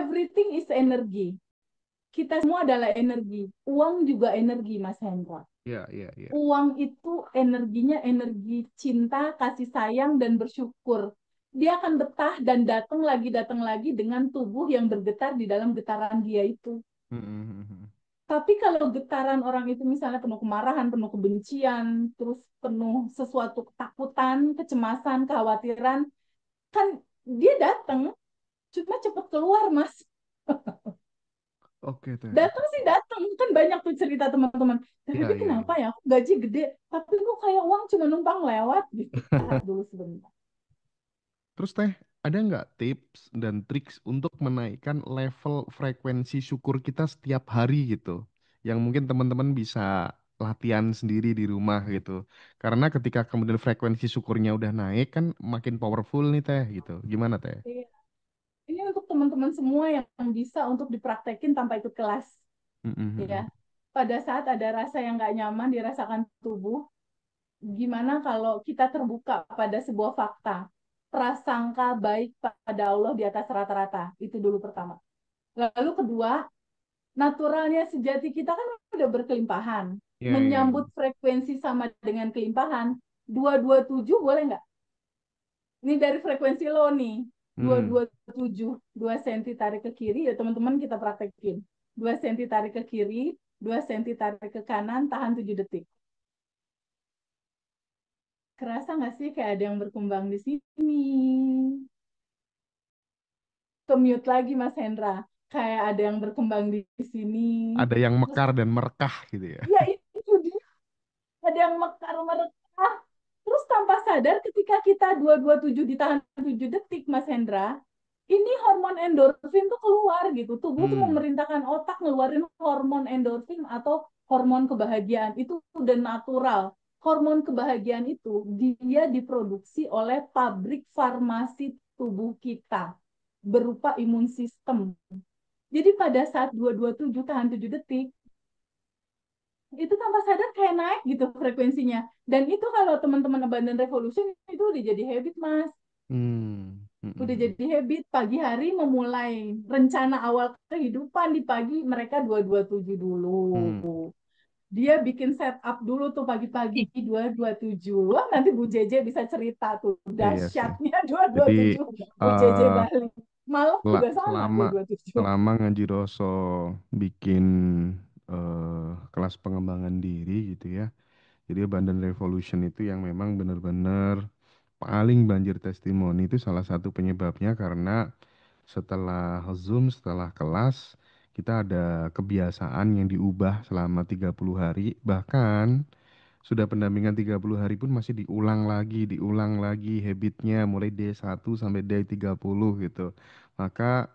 everything is energi. Kita semua adalah energi. Uang juga energi, Mas Hendra. Iya, iya, iya. Uang itu energinya energi cinta, kasih sayang, dan bersyukur. Dia akan betah dan datang lagi dengan tubuh yang bergetar di dalam getaran dia itu. Mm-mm. Tapi kalau getaran orang itu misalnya penuh kemarahan, penuh kebencian, terus penuh sesuatu ketakutan, kecemasan, kekhawatiran, kan dia datang, cuma cepet keluar, Mas. Oke teh, oke. Datang sih datang, kan banyak tuh cerita teman-teman. Iya, Tapi iya, kenapa iya. ya, aku gaji gede, tapi kok kayak uang cuma numpang lewat gitu. Tahan dulu sebentar. Terus teh, ada nggak tips dan triks untuk menaikkan level frekuensi syukur kita setiap hari gitu? Yang mungkin teman-teman bisa latihan sendiri di rumah gitu. Karena ketika kemudian frekuensi syukurnya udah naik kan makin powerful nih teh gitu. Gimana teh? Iya. Ini untuk teman-teman semua yang bisa untuk dipraktekin tanpa ikut kelas, ya. Mm-mm. Pada saat ada rasa yang nggak nyaman dirasakan tubuh, gimana kalau kita terbuka pada sebuah fakta, prasangka baik pada Allah di atas rata-rata, itu dulu pertama. Lalu kedua, naturalnya sejati kita kan udah berkelimpahan, Iya, iya, menyambut iya. frekuensi sama dengan kelimpahan, 227 boleh nggak? Ini dari frekuensi lo nih, dua Hmm. dua tujuh, 2 senti tarik ke kiri, ya teman-teman kita praktekin. 2 senti tarik ke kiri, 2 senti tarik ke kanan, tahan 7 detik. Kerasa nggak sih kayak ada yang berkembang di sini? Ke-mute lagi Mas Hendra. Kayak ada yang berkembang di sini. Ada yang Terus, mekar dan merekah gitu ya. ya itu dia. Ada yang mekar-merekah. Terus tanpa sadar ketika kita 227 ditahan 7 detik, Mas Hendra, ini hormon endorfin tuh keluar gitu. Tubuh tuh Hmm. memerintahkan otak ngeluarin hormon endorfin atau hormon kebahagiaan. Itu udah natural. Hormon kebahagiaan itu dia diproduksi oleh pabrik farmasi tubuh kita berupa imun sistem. Jadi pada saat 227 tahan 7 detik, itu tanpa sadar kayak naik gitu frekuensinya. Dan itu kalau teman-teman Abandon Revolution itu udah jadi habit, Mas. Hmm. Udah Mm-mm. jadi habit pagi hari memulai rencana awal kehidupan di pagi mereka 227 dulu. Hmm. Dia bikin setup dulu tuh pagi-pagi 227. Wah, nanti Bu Jeje bisa cerita tuh Iya sih. dahsyatnya Jadi 227 Bu Jeje eh Bali. Malam juga sama selama 227. selama Ngaji Roso bikin kelas pengembangan diri gitu ya. Jadi Abundant Revolution itu yang memang benar-benar paling banjir testimoni itu salah satu penyebabnya karena setelah Zoom, setelah kelas kita ada kebiasaan yang diubah selama 30 hari. Bahkan sudah pendampingan 30 hari pun masih diulang lagi habitnya mulai D1 sampai D30 gitu. Maka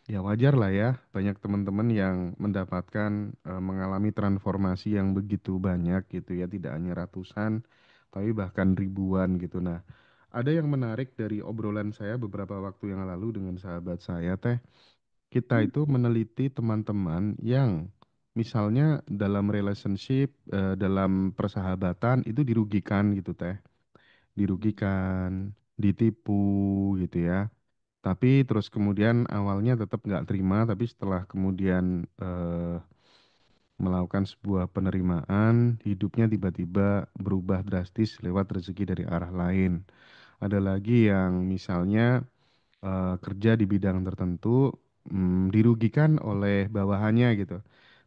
ya wajar lah ya, banyak teman-teman yang mendapatkan mengalami transformasi yang begitu banyak gitu ya, tidak hanya ratusan, tapi bahkan ribuan gitu. Nah, ada yang menarik dari obrolan saya beberapa waktu yang lalu dengan sahabat saya, Teh. Kita itu meneliti teman-teman yang misalnya dalam relationship, dalam persahabatan itu dirugikan gitu, Teh. Dirugikan, ditipu gitu ya. Tapi terus kemudian awalnya tetap nggak terima, tapi setelah kemudian melakukan sebuah penerimaan, hidupnya tiba-tiba berubah drastis lewat rezeki dari arah lain. Ada lagi yang misalnya kerja di bidang tertentu, dirugikan oleh bawahannya gitu.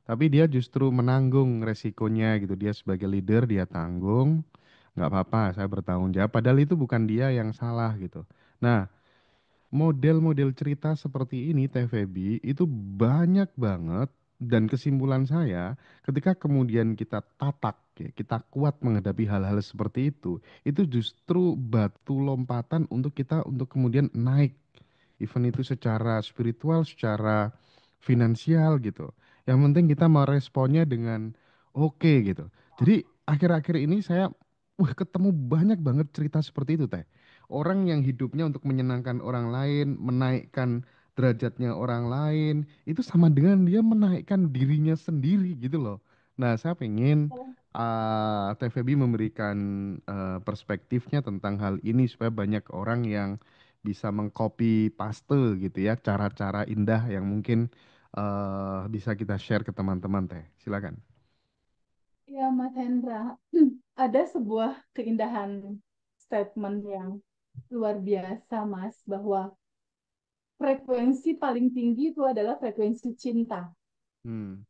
Tapi dia justru menanggung resikonya gitu. Dia sebagai leader dia tanggung, nggak apa-apa, saya bertanggung jawab. Padahal itu bukan dia yang salah gitu. Nah, model-model cerita seperti ini, Teh Feby, itu banyak banget dan kesimpulan saya ketika kemudian kita tatak, ya, kita kuat menghadapi hal-hal seperti itu justru batu lompatan untuk kita untuk kemudian naik, event itu secara spiritual, secara finansial gitu. Yang penting kita meresponnya dengan oke gitu. Jadi akhir-akhir ini saya ketemu banyak banget cerita seperti itu, Teh. Orang yang hidupnya untuk menyenangkan orang lain, menaikkan derajatnya orang lain, itu sama dengan dia menaikkan dirinya sendiri gitu loh. Nah, saya pengen TVB memberikan perspektifnya tentang hal ini supaya banyak orang yang bisa mengcopy paste gitu ya cara-cara indah yang mungkin bisa kita share ke teman-teman Teh. Silakan. Ya, Mas Hendra, ada sebuah keindahan statement yang luar biasa, Mas, bahwa frekuensi paling tinggi itu adalah frekuensi cinta. Hmm.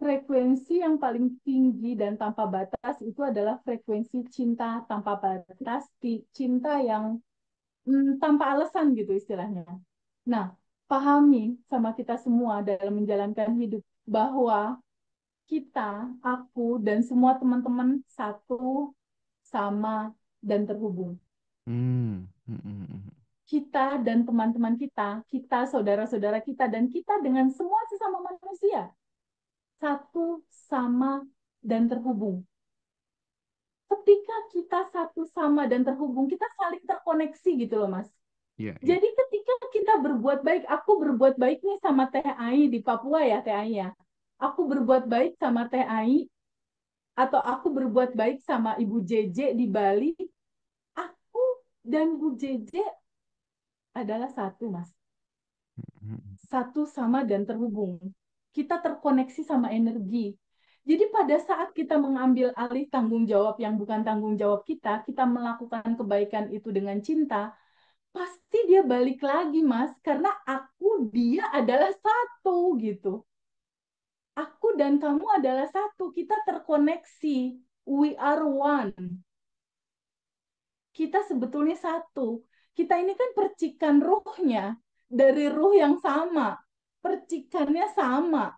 Frekuensi yang paling tinggi dan tanpa batas itu adalah frekuensi cinta tanpa batas, cinta yang tanpa alasan gitu istilahnya. Nah, pahami sama kita semua dalam menjalankan hidup bahwa kita, aku, dan semua teman-teman satu, sama, dan terhubung. Hmm. Hmm. Hmm. Hmm. Kita dan teman-teman kita, saudara-saudara kita, dan kita dengan semua sesama manusia, satu, sama, dan terhubung. Ketika kita satu sama dan terhubung, kita saling terkoneksi gitu loh, Mas. Iya, iya. Jadi ketika kita berbuat baik, aku berbuat baik nih sama Teh Ai di Papua ya, Teh Ai ya. Aku berbuat baik sama Teh Ai, atau aku berbuat baik sama Ibu Jeje di Bali, aku dan Bu Jeje adalah satu, Mas. Hmm. Satu sama dan terhubung. Kita terkoneksi sama energi. Jadi pada saat kita mengambil alih tanggung jawab yang bukan tanggung jawab kita melakukan kebaikan itu dengan cinta, pasti dia balik lagi, Mas. Karena dia adalah satu gitu. Aku dan kamu adalah satu. Kita terkoneksi. We are one. Kita sebetulnya satu. Kita ini kan percikan ruhnya dari ruh yang sama. Percikannya sama,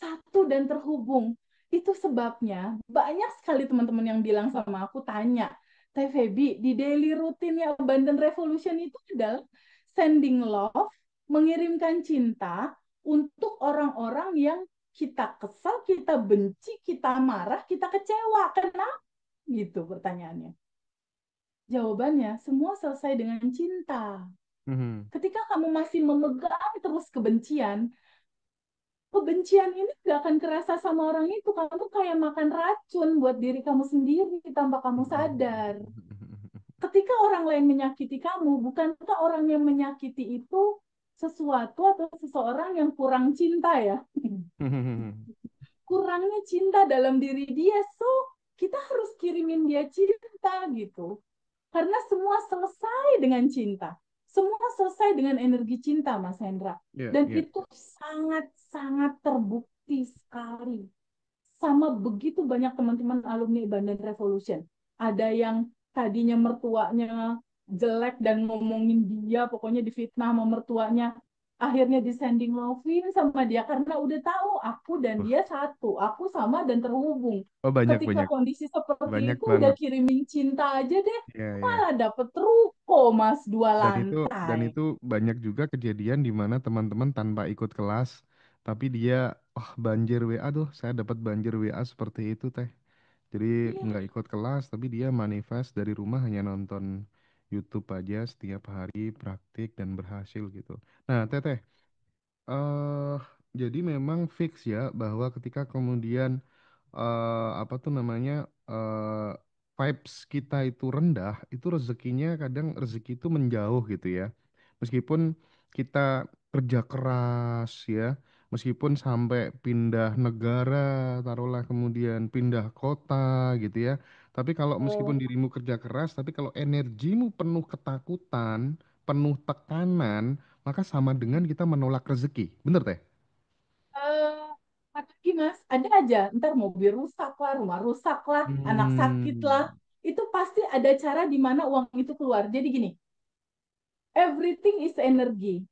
satu dan terhubung. Itu sebabnya banyak sekali teman-teman yang bilang sama aku tanya, Teh Feby, di daily rutinnya Abundant Revolution itu adalah sending love, mengirimkan cinta untuk orang-orang yang kita kesal, kita benci, kita marah, kita kecewa. Kenapa? Gitu pertanyaannya. Jawabannya, semua selesai dengan cinta. Hmm. Ketika kamu masih memegang terus kebencian, kebencian ini gak akan kerasa sama orang itu. Kamu kayak makan racun buat diri kamu sendiri tanpa kamu sadar. Ketika orang lain menyakiti kamu, bukankah orang yang menyakiti itu sesuatu atau seseorang yang kurang cinta ya? Hmm. Kurangnya cinta dalam diri dia. So, kita harus kirimin dia cinta gitu. Karena semua selesai dengan cinta. Semua selesai dengan energi cinta, Mas Hendra. Ya, Dan ya. itu sangat-sangat terbukti sekali. Sama begitu banyak teman-teman alumni Bandung Revolution. Ada yang tadinya mertuanya jelek dan ngomongin dia, pokoknya difitnah sama mertuanya. Akhirnya disanding loving sama dia karena udah tahu aku dan Wah, dia satu, aku sama dan terhubung. oh banyak Ketika banyak kondisi seperti banyak itu udah banget. kirimin cinta aja deh, Ya, ya. malah dapet ruko Mas dua Dan lantai. itu banyak juga kejadian di mana teman-teman tanpa ikut kelas, tapi dia, oh banjir WA, tuh saya dapat banjir WA seperti itu Teh. Jadi Iya, nggak ikut kelas, tapi dia manifest dari rumah hanya nonton YouTube aja setiap hari praktik dan berhasil gitu. Nah, Teteh, eh jadi memang fix ya bahwa ketika kemudian apa tuh namanya eh vibes kita itu rendah, itu rezekinya kadang rezeki itu menjauh gitu ya. Meskipun kita kerja keras ya, meskipun sampai pindah negara, taruhlah kemudian pindah kota gitu ya. Tapi kalau meskipun betul. dirimu kerja keras, tapi kalau energimu penuh ketakutan, penuh tekanan, maka sama dengan kita menolak rezeki. Bener teh? eh Lagi Mas, ada aja. Ntar mobil rusak lah, rumah rusak lah, anak sakit lah. Hmm. Itu pasti ada cara di mana uang itu keluar. Jadi gini, everything is energy.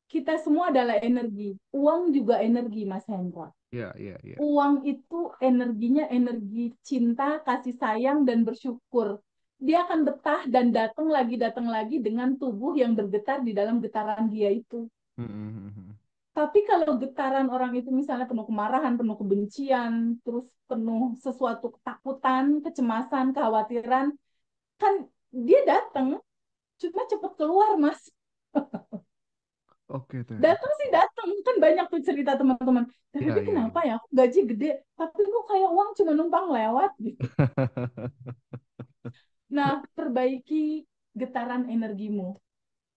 Kita semua adalah energi. Uang juga energi, Mas Hendra. Ya, ya, ya. Uang itu energinya energi cinta, kasih sayang, dan bersyukur. Dia akan betah dan datang lagi dengan tubuh yang bergetar di dalam getaran dia itu. Hmm, hmm, hmm, hmm. Tapi kalau getaran orang itu misalnya penuh kemarahan, penuh kebencian, terus penuh sesuatu ketakutan, kecemasan, kekhawatiran, kan dia datang, cuma cepet keluar, Mas. Oke teh, oke. Datang sih datang, kan banyak tuh cerita teman-teman. Tapi Ya, ya, kenapa ya. ya, aku gaji gede, tapi kok kayak uang cuma numpang lewat gitu. Nah, perbaiki pengitaran energimu.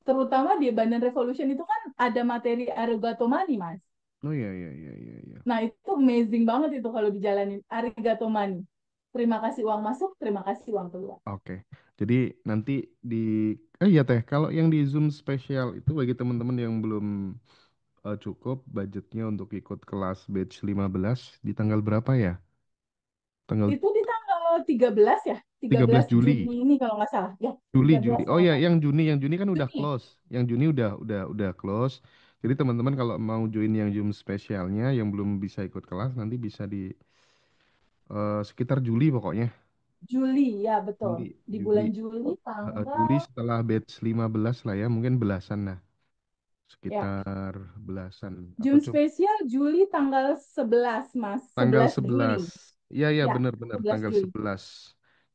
Terutama di Bandan Revolution itu kan ada materi arigato mani, Mas. Oh iya iya iya iya iya. Nah, itu amazing banget itu kalau dijalanin. Arigato mani. Terima kasih uang masuk, terima kasih uang keluar. Oke. Jadi nanti di iya Teh, kalau yang di Zoom spesial itu bagi teman-teman yang belum cukup budgetnya untuk ikut kelas batch 15 di tanggal berapa ya? Tanggal Itu di tanggal 13 ya, tiga 13 belas Juli. Juni ini kalau nggak salah. Ya, Juli, tiga Juli. belas Oh kalau ya, nggak salah. yang Juni kan udah Juni. close. Yang Juni udah close. Jadi teman-teman kalau mau join yang Zoom spesialnya, yang belum bisa ikut kelas, nanti bisa di sekitar Juli pokoknya. Juli, ya betul. Juli, Di Juli, bulan Juli Juli tanggal, setelah batch 15 lah ya, mungkin belasan lah, ya, sekitar belasan atau June coba spesial Juli tanggal 11 Mas. tanggal 11 11. Juli. Iya, iya Ya, benar-benar 11 tanggal Juli. 11.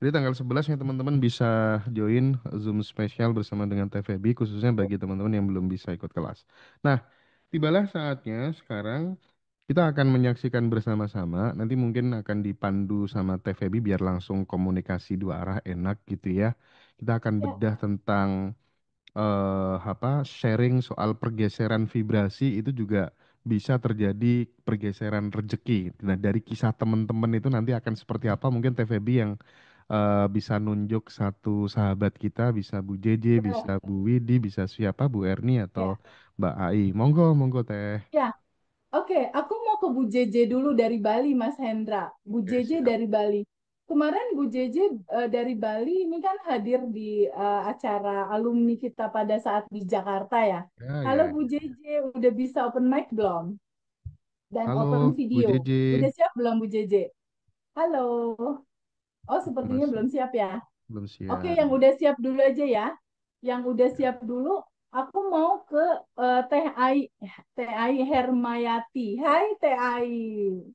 Jadi tanggal 11 ya teman-teman bisa join Zoom spesial bersama dengan TVB khususnya bagi teman-teman yang belum bisa ikut kelas. Nah, tibalah saatnya sekarang kita akan menyaksikan bersama-sama. Nanti mungkin akan dipandu sama TVB biar langsung komunikasi dua arah enak gitu ya. Kita akan Ya, bedah tentang sharing soal pergeseran vibrasi itu juga bisa terjadi pergeseran rezeki. Nah, dari kisah teman-teman itu nanti akan seperti apa? Mungkin TVB yang bisa nunjuk satu sahabat kita, bisa Bu JJ, bisa ya, Bu Widi, bisa siapa, Bu Erni atau ya. Mbak AI. Monggo, monggo Teh. Ya, oke, aku mau ke Bu JJ dulu dari Bali, Mas Hendra. Bu Oke, JJ siap. dari Bali. Kemarin Bu JJ dari Bali ini kan hadir di acara alumni kita pada saat di Jakarta ya. Ya, Halo ya, Bu ya. JJ, udah bisa open mic belum? Dan open Halo, Bu video. JJ. Udah siap belum Bu JJ? Halo. Oh, sepertinya Masih belum siap ya. belum Oke, siap. yang udah siap dulu aja ya. Yang udah Ya. siap dulu, aku mau ke Teh Ai, Teh Ai Hermayati. Hai Teh Ai.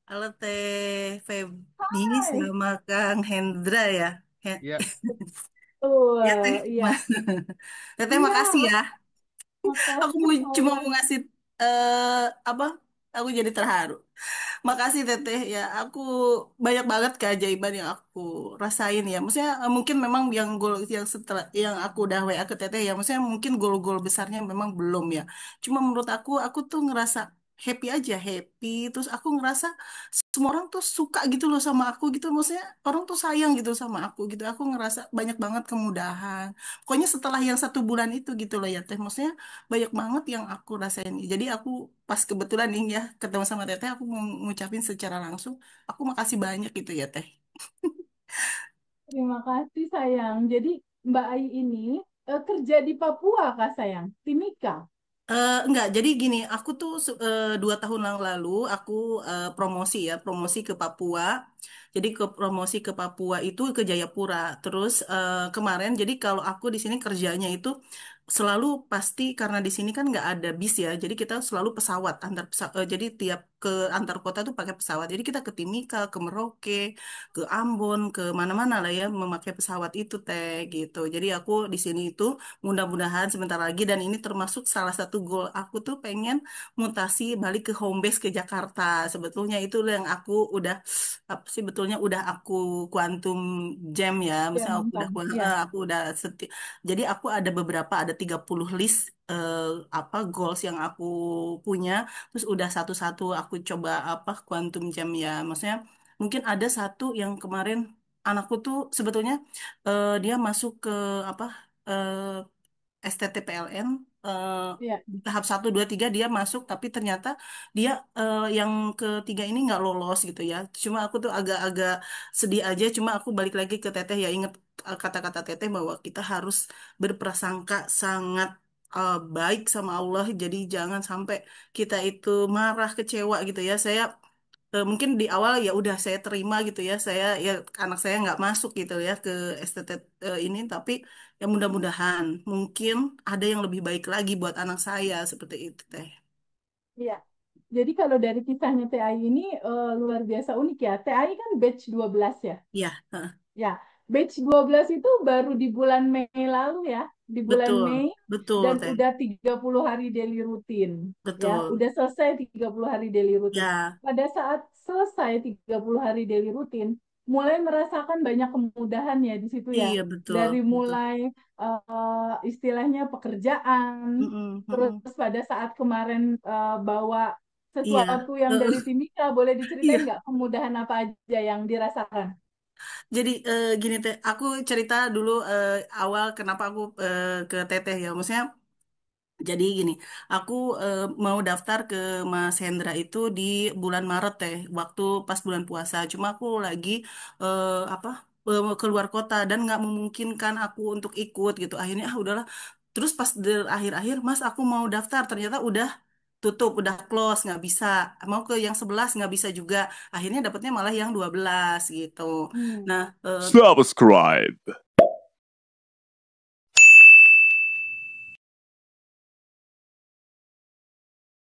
Halo Teh Febni Hai. sama Kang Hendra ya. Ya, Betul, Ya Teh, iya. Teteh Iya, makasih ya. Aku makasih cuma sayang. mau ngasih apa? Aku jadi terharu. Makasih Teteh ya. Aku banyak banget keajaiban yang aku rasain ya. Maksudnya mungkin memang yang goal yang setelah yang aku udah WA ke Teteh ya. Maksudnya mungkin goal-goal besarnya memang belum ya. Cuma menurut aku tuh ngerasa happy aja, happy. Terus aku ngerasa semua orang tuh suka gitu loh sama aku gitu. Maksudnya orang tuh sayang gitu sama aku gitu. Aku ngerasa banyak banget kemudahan. Pokoknya setelah yang 1 bulan itu gitu loh ya Teh. Maksudnya banyak banget yang aku rasain. Jadi aku pas kebetulan nih ya ketemu sama Teteh, aku mau ngucapin secara langsung, aku makasih banyak gitu ya Teh. Terima kasih sayang. Jadi Mbak Ai ini kerja di Papua Kak sayang. Timika. Enggak, jadi gini, aku tuh 2 tahun yang lalu aku promosi ya, promosi ke Papua. Jadi ke promosi ke Papua itu ke Jayapura. Terus kemarin, jadi kalau aku di sini kerjanya itu selalu pasti karena di sini kan nggak ada bis ya, jadi kita selalu pesawat jadi tiap ke antar kota tuh pakai pesawat. Jadi kita ke Timika, ke Merauke, ke Ambon, ke mana-mana lah ya memakai pesawat itu teh gitu. Jadi aku di sini itu mudah-mudahan sebentar lagi dan ini termasuk salah satu goal aku tuh pengen mutasi balik ke home base ke Jakarta. Sebetulnya itu yang aku udah apa sih betulnya udah aku quantum jam ya. Ya, Misalnya mantap. Ya, aku udah jadi aku ada beberapa ada 30 list apa goals yang aku punya terus udah satu-satu aku coba apa quantum jam ya. Maksudnya mungkin ada satu yang kemarin anakku tuh sebetulnya dia masuk ke apa STTPLN ya, di tahap 1, 2, 3 dia masuk tapi ternyata dia yang ketiga ini nggak lolos gitu ya. Cuma aku tuh agak-agak sedih aja. Cuma aku balik lagi ke Teteh ya ingat kata-kata Teteh bahwa kita harus berprasangka sangat baik sama Allah. Jadi jangan sampai kita itu marah kecewa gitu ya. Saya mungkin di awal ya udah saya terima gitu ya saya ya anak saya nggak masuk gitu ya ke STT ini tapi ya mudah-mudahan mungkin ada yang lebih baik lagi buat anak saya seperti itu teh. ya. Jadi kalau dari kisahnya TAI ini luar biasa unik ya. TAI kan batch 12 ya. Ya, heeh. Ya, batch 12 itu baru di bulan Mei lalu ya, di bulan Betul, Mei betul dan teh, udah 30 hari daily rutin ya, betul. udah selesai 30 hari daily rutin. Ya, Pada saat selesai 30 hari daily rutin, mulai merasakan banyak kemudahan ya di situ ya. Iya betul, Dari betul. mulai istilahnya pekerjaan, Mm-mm, terus mm-mm. pada saat kemarin bawa Iya, sesuatu yang dari Timika, boleh diceritain iya. nggak kemudahan apa aja yang dirasakan? Jadi gini teh, aku cerita dulu awal kenapa aku ke Teteh ya. Maksudnya jadi gini, aku mau daftar ke Mas Hendra itu di bulan Maret teh, waktu pas bulan puasa. Cuma aku lagi apa keluar kota dan nggak memungkinkan aku untuk ikut gitu. Akhirnya udahlah. Terus pas di akhir-akhir, Mas aku mau daftar, ternyata udah tutup, udah close, nggak bisa. Mau ke yang 11 nggak bisa juga. Akhirnya dapetnya malah yang 12 gitu. Hmm. Nah, Subscribe.